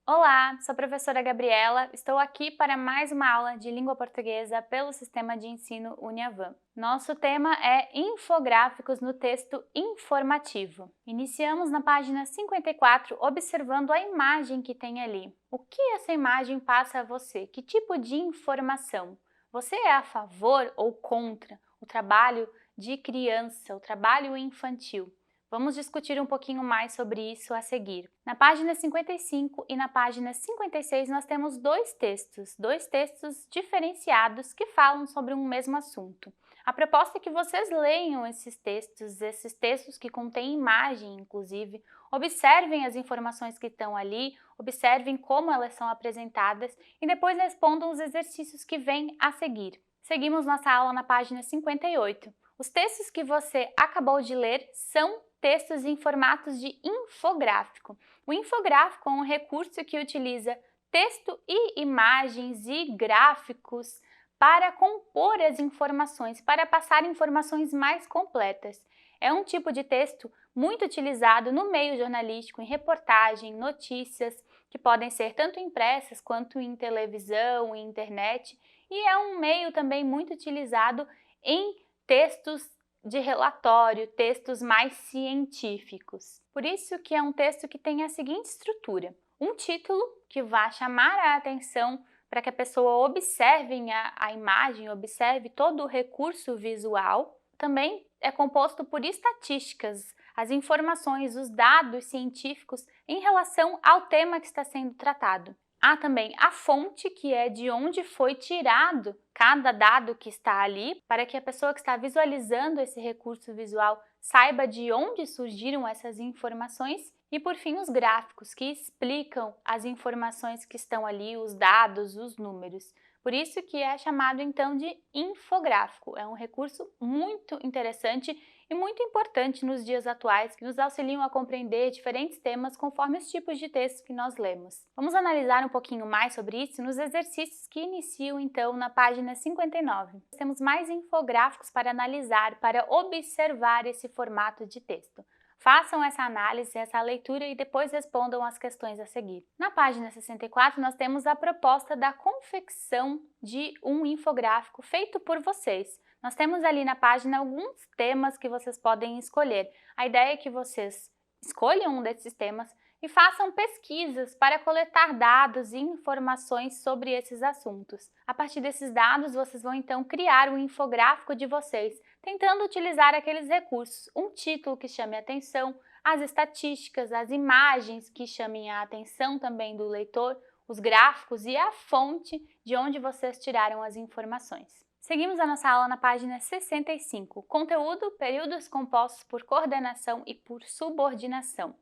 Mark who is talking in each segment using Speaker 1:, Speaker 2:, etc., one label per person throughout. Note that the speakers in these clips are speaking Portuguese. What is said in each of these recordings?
Speaker 1: Olá, sou a professora Gabriela, estou aqui para mais uma aula de língua portuguesa pelo Sistema de Ensino Uniavan. Nosso tema é infográficos no texto informativo. Iniciamos na página 54 observando a imagem que tem ali. O que essa imagem passa a você? Que tipo de informação? Você é a favor ou contra o trabalho de criança, o trabalho infantil? Vamos discutir um pouquinho mais sobre isso a seguir. Na página 55 e na página 56 nós temos dois textos diferenciados que falam sobre um mesmo assunto. A proposta é que vocês leiam esses textos que contêm imagem, inclusive, observem as informações que estão ali, observem como elas são apresentadas e depois respondam os exercícios que vêm a seguir. Seguimos nossa aula na página 58. Os textos que você acabou de ler são textos em formatos de infográfico. O infográfico é um recurso que utiliza texto e imagens e gráficos para compor as informações, para passar informações mais completas. É um tipo de texto muito utilizado no meio jornalístico, em reportagem, notícias, que podem ser tanto impressas quanto em televisão, em internet, e é um meio também muito utilizado em textos de relatório, textos mais científicos. Por isso que é um texto que tem a seguinte estrutura: um título que vai chamar a atenção para que a pessoa observe a imagem, observe todo o recurso visual. Também é composto por estatísticas, as informações, os dados científicos em relação ao tema que está sendo tratado. Há também a fonte, que é de onde foi tirado cada dado que está ali, para que a pessoa que está visualizando esse recurso visual saiba de onde surgiram essas informações. E por fim, os gráficos, que explicam as informações que estão ali, os dados, os números. Por isso que é chamado então de infográfico. É um recurso muito interessante e muito importante nos dias atuais, que nos auxiliam a compreender diferentes temas conforme os tipos de textos que nós lemos. Vamos analisar um pouquinho mais sobre isso nos exercícios que iniciam então na página 59. Temos mais infográficos para analisar, para observar esse formato de texto. Façam essa análise, essa leitura e depois respondam as questões a seguir. Na página 64, nós temos a proposta da confecção de um infográfico feito por vocês. Nós temos ali na página alguns temas que vocês podem escolher. A ideia é que vocês escolham um desses temas e façam pesquisas para coletar dados e informações sobre esses assuntos. A partir desses dados, vocês vão então criar o infográfico de vocês, tentando utilizar aqueles recursos, um título que chame a atenção, as estatísticas, as imagens que chamem a atenção também do leitor, os gráficos e a fonte de onde vocês tiraram as informações. Seguimos a nossa aula na página 65, conteúdo, períodos compostos por coordenação e por subordinação.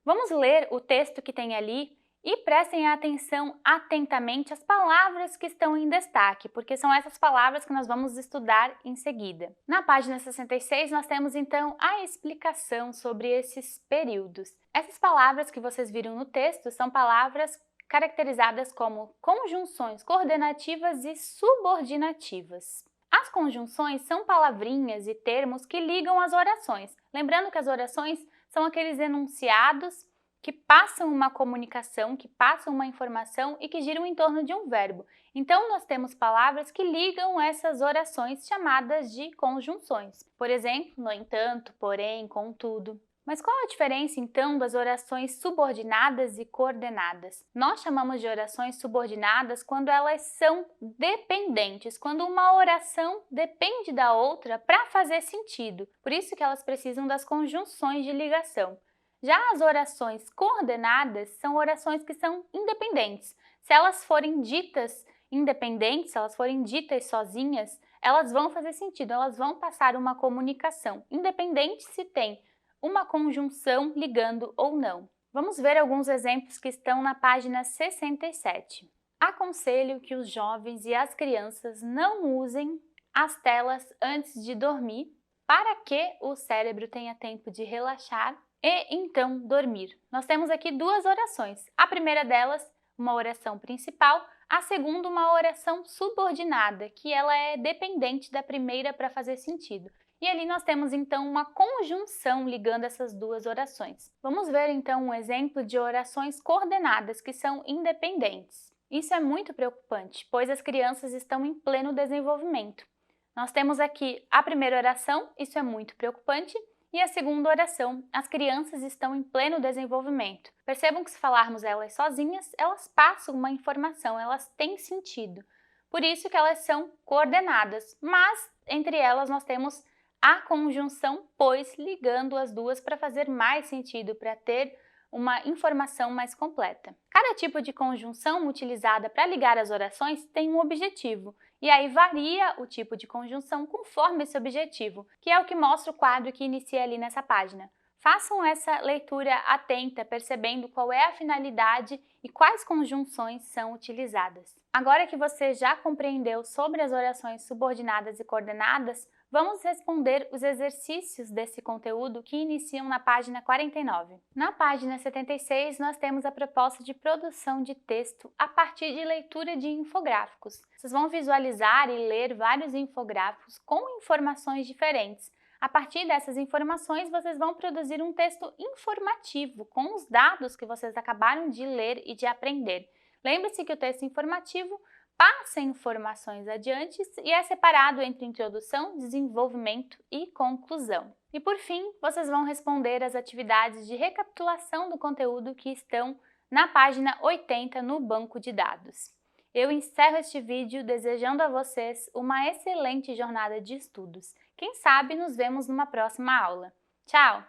Speaker 1: Vamos ler o texto que tem ali e prestem atenção atentamente às palavras que estão em destaque, porque são essas palavras que nós vamos estudar em seguida. Na página 66, nós temos então a explicação sobre esses períodos. Essas palavras que vocês viram no texto são palavras caracterizadas como conjunções coordenativas e subordinativas. As conjunções são palavrinhas e termos que ligam as orações. Lembrando que as orações são aqueles enunciados que passam uma comunicação, que passam uma informação e que giram em torno de um verbo. Então, nós temos palavras que ligam essas orações chamadas de conjunções. Por exemplo, no entanto, porém, contudo. Mas qual a diferença, então, das orações subordinadas e coordenadas? Nós chamamos de orações subordinadas quando elas são dependentes, quando uma oração depende da outra para fazer sentido. Por isso que elas precisam das conjunções de ligação. Já as orações coordenadas são orações que são independentes. Se elas forem ditas independentes, se elas forem ditas sozinhas, elas vão fazer sentido, elas vão passar uma comunicação, independente se tem uma conjunção ligando ou não. Vamos ver alguns exemplos que estão na página 67. Aconselho que os jovens e as crianças não usem as telas antes de dormir para que o cérebro tenha tempo de relaxar e então dormir. Nós temos aqui duas orações. A primeira delas, uma oração principal, a segunda, uma oração subordinada, que ela é dependente da primeira para fazer sentido. E ali nós temos então uma conjunção ligando essas duas orações. Vamos ver então um exemplo de orações coordenadas que são independentes. Isso é muito preocupante, pois as crianças estão em pleno desenvolvimento. Nós temos aqui a primeira oração, isso é muito preocupante, e a segunda oração, as crianças estão em pleno desenvolvimento. Percebam que se falarmos elas sozinhas, elas passam uma informação, elas têm sentido. Por isso que elas são coordenadas, mas entre elas nós temos a conjunção pois ligando as duas para fazer mais sentido, para ter uma informação mais completa. Cada tipo de conjunção utilizada para ligar as orações tem um objetivo, e aí varia o tipo de conjunção conforme esse objetivo, que é o que mostra o quadro que inicia ali nessa página. Façam essa leitura atenta, percebendo qual é a finalidade e quais conjunções são utilizadas. Agora que você já compreendeu sobre as orações subordinadas e coordenadas, vamos responder os exercícios desse conteúdo que iniciam na página 49. Na página 76, nós temos a proposta de produção de texto a partir de leitura de infográficos. Vocês vão visualizar e ler vários infográficos com informações diferentes. A partir dessas informações, vocês vão produzir um texto informativo com os dados que vocês acabaram de ler e de aprender. Lembre-se que o texto informativo passa informações adiante e é separado entre introdução, desenvolvimento e conclusão. E por fim, vocês vão responder as atividades de recapitulação do conteúdo que estão na página 80 no banco de dados. Eu encerro este vídeo desejando a vocês uma excelente jornada de estudos. Quem sabe nos vemos numa próxima aula. Tchau!